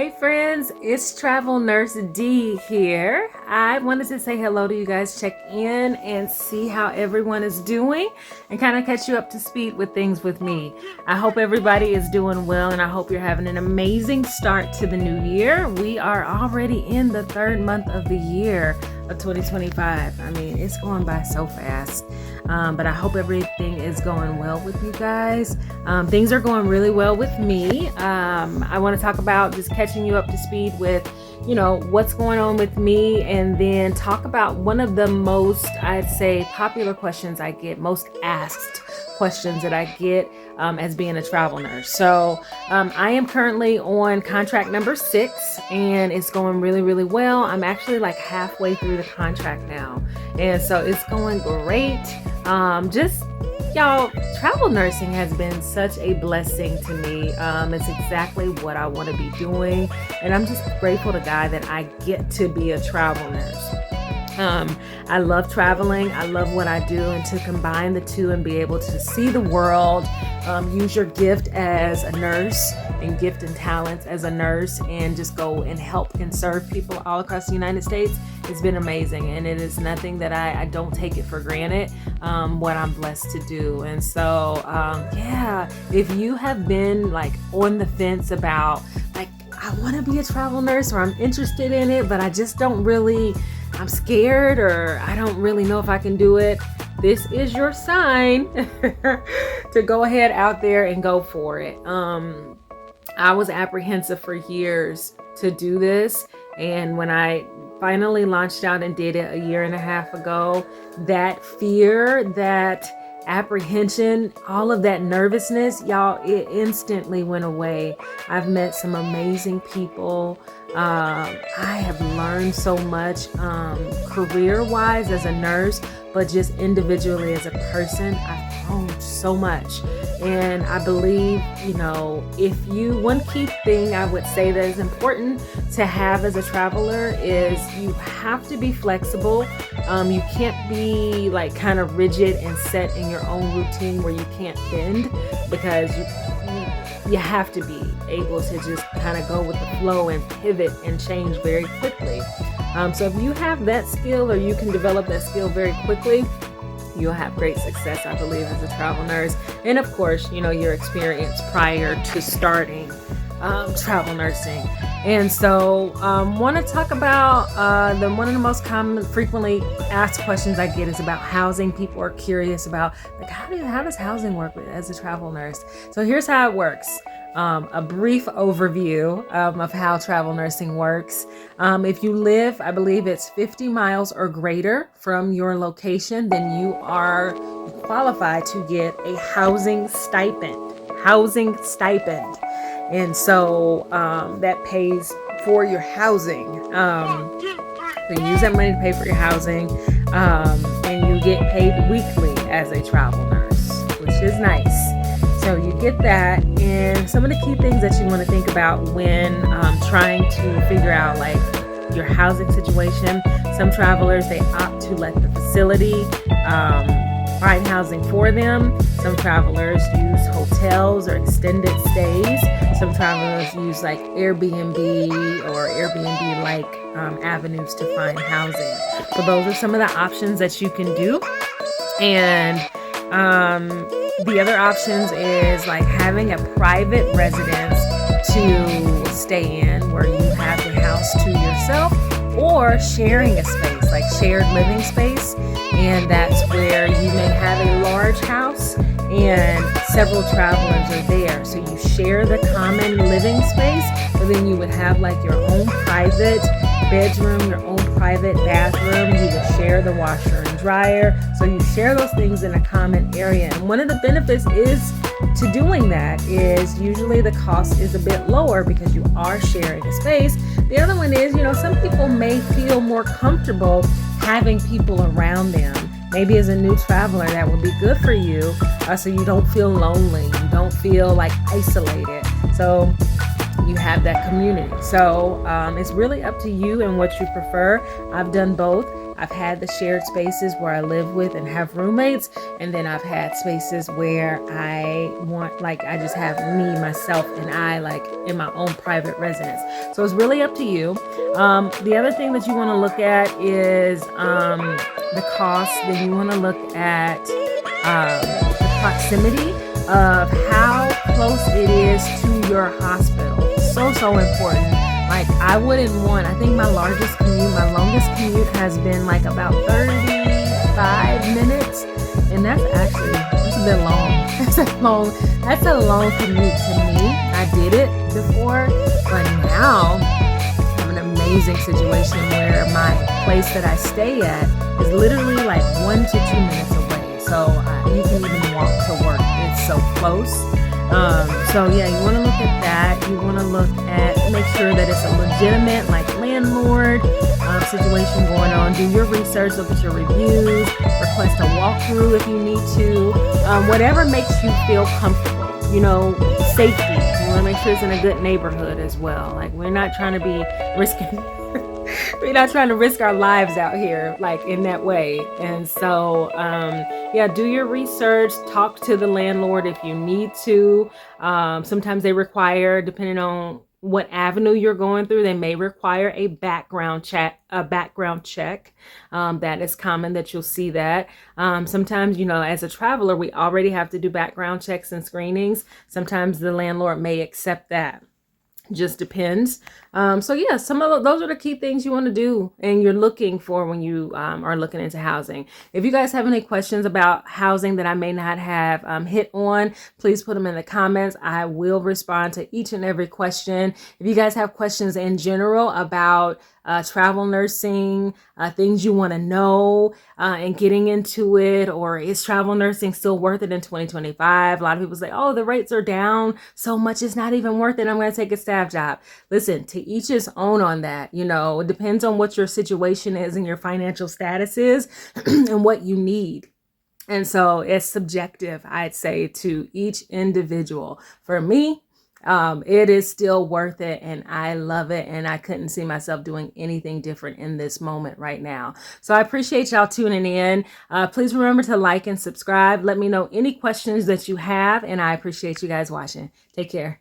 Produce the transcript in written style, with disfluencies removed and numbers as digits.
Hey friends, it's Travel Nurse D here. I wanted to say hello to you guys, check in and see how everyone is doing and kind of catch you up to speed with things with me. I hope everybody is doing well and I hope you're having an amazing start to the new year. We are already in the third month of the year of 2025. I mean, it's going by so fast. But I hope everything is going well with you guys. Things are going really well with me. I want to talk about just catching you up to speed with, what's going on with me, and then talk about one of the most, I'd say, popular questions I get, most asked questions that I get as being a travel nurse. So I am currently on contract number 6 and it's going really, really well. I'm actually like halfway through the contract now. And so it's going great. Y'all, travel nursing has been such a blessing to me. It's exactly what I want to be doing. And I'm just grateful to God that I get to be a travel nurse. I love traveling. I love what I do, and to combine the two and be able to see the world, use your gift as a nurse and gift and talents as a nurse, and just go and help and serve people all across the United States. It's been amazing, and it is nothing that I don't take it for granted, what I'm blessed to do. And so, if you have been like on the fence about like, I want to be a travel nurse, or I'm interested in it, but I just don't really, I'm scared, or I don't really know if I can do it, this is your sign to go ahead out there and go for it. I was apprehensive for years to do this. And when I finally launched out and did it a year and a half ago, that fear, that apprehension, all of that nervousness, y'all, it instantly went away. I've met some amazing people. I have learned so much career-wise as a nurse, but just individually as a person, I've grown so much. And I believe, one key thing I would say that is important to have as a traveler is you have to be flexible. You can't be like kind of rigid and set in your own routine where you can't bend, because you have to be able to just kind of go with the flow and pivot and change very quickly. So if you have that skill, or you can develop that skill very quickly, you'll have great success, I believe, as a travel nurse. And of course, your experience prior to starting travel nursing. And so want to talk about one of the most common, frequently asked questions I get is about housing. People are curious about, like, how does housing work as a travel nurse? So here's how it works. A brief overview of how travel nursing works. If you live, I believe it's 50 miles or greater from your location, then you are qualified to get a housing stipend. And so that pays for your housing. So you use that money to pay for your housing, and you get paid weekly as a travel nurse, which is nice. So you get that, and some of the key things that you want to think about when trying to figure out like your housing situation. Some travelers, they opt to let the facility find housing for them. Some travelers use hotels or extended stays. Some travelers use like Airbnb or Airbnb-like avenues to find housing. So those are some of the options that you can do. And the other options is like having a private residence to stay in, where you have the house to yourself, or sharing a space, like shared living space. And that's where you may have a large house and several travelers are there. So you share the common living space, but then you would have like your own private bedroom, your own private bathroom. You would share the washer and dryer. So you share those things in a common area. And one of the benefits is to doing that is usually the cost is a bit lower because you are sharing a space. The other one is, some people may feel more comfortable having people around them. Maybe as a new traveler, that would be good for you, so you don't feel lonely, you don't feel like isolated. So you have that community. So it's really up to you and what you prefer. I've done both. I've had the shared spaces where I live with and have roommates, and then I've had spaces where I just have me, myself, and I, like in my own private residence. So So it's really up to you. The other thing that you want to look at is the cost. Then you want to look at the proximity of how close it is to your hospital. So important. Like I think my longest commute has been like about 35 minutes. And that's a bit long. That's a long commute to me. I did it before, but now I have an amazing situation where my place that I stay at is literally like 1 to 2 minutes away. So you can even walk to work. It's so close. So yeah, you want to look at that. You want to make sure that it's a legitimate like landlord situation going on. Do your research, look at your reviews, request a walkthrough if you need to. Whatever makes you feel comfortable. Safety. You want to make sure it's in a good neighborhood as well. Like we're not trying to be risking. We're not trying to risk our lives out here, like in that way. And so, do your research, talk to the landlord if you need to. Sometimes they require, depending on what avenue you're going through, they may require a background check. That is common that you'll see that. Sometimes, as a traveler, we already have to do background checks and screenings. Sometimes the landlord may accept that. Just depends. Some of those are the key things you want to do and you're looking for when you are looking into housing. If you guys have any questions about housing that I may not have hit on, please put them in the comments. I will respond to each and every question. If you guys have questions in general about travel nursing, things you want to know and getting into it, or is travel nursing still worth it in 2025? A lot of people say, oh, the rates are down so much, it's not even worth it. I'm going to take a staff job. Listen, to each his own on that. It depends on what your situation is and your financial status is and what you need. And so it's subjective, I'd say, to each individual. For me, it is still worth it and I love it. And I couldn't see myself doing anything different in this moment right now. So I appreciate y'all tuning in. Please remember to like and subscribe. Let me know any questions that you have. And I appreciate you guys watching. Take care.